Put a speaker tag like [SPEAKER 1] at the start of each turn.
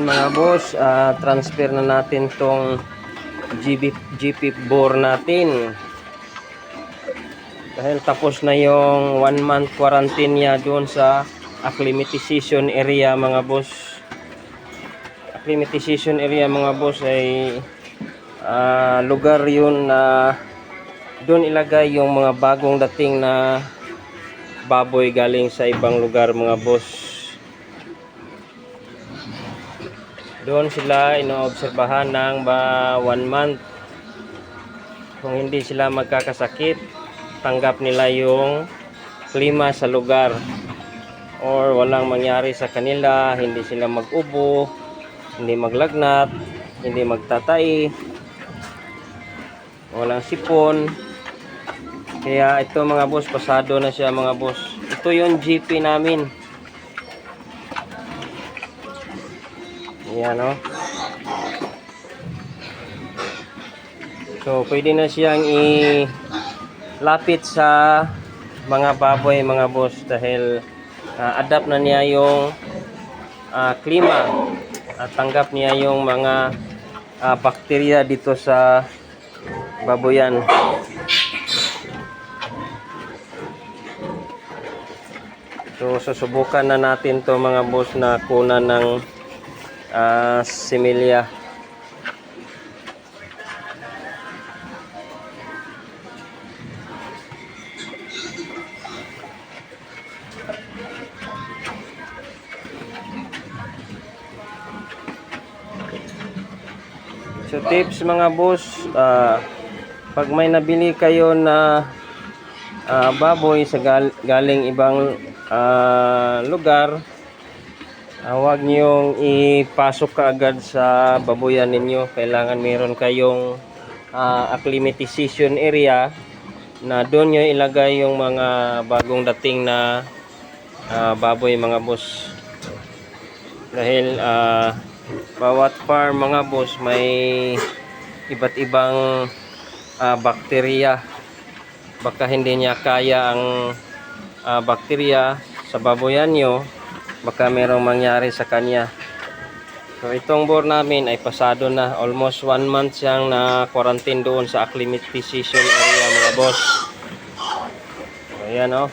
[SPEAKER 1] Ayan mga boss, transfer na natin tong GP bore natin. Dahil tapos na yung 1 month quarantine niya doon sa acclimatization area mga boss. Acclimatization area mga boss ay lugar yun na doon ilagay yung mga bagong dating na baboy galing sa ibang lugar mga boss. Doon sila inoobserbahan ng 1 month. Kung hindi sila magkakasakit, tanggap nila yung klima sa lugar, or walang mangyari sa kanila, hindi sila mag-ubo, hindi maglagnat, hindi magtatai, walang sipon. Kaya ito mga boss, pasado na siya mga boss. Ito yung GP namin. Ayan o. So pwede na siyang ilapit sa mga baboy mga boss, dahil adapt na niya yung klima at tanggap niya yung mga bakterya dito sa baboyan. So susubukan na natin to mga boss na kunan ng similya. So tips mga boss, pag may nabili kayo na baboy sa galing ibang lugar, huwag niyong ipasok kaagad sa baboyan ninyo. Kailangan meron kayong acclimatization area na doon nyo ilagay yung mga bagong dating na baboy mga boss. Dahil bawat farm mga boss may iba't ibang bakterya. Baka hindi niya kaya ang bakterya sa baboyan nyo, baka merong mangyari sa kanya. So itong bore namin ay pasado na, almost 1 month siyang na quarantine doon sa acclimatization area mga boss. So ayan o.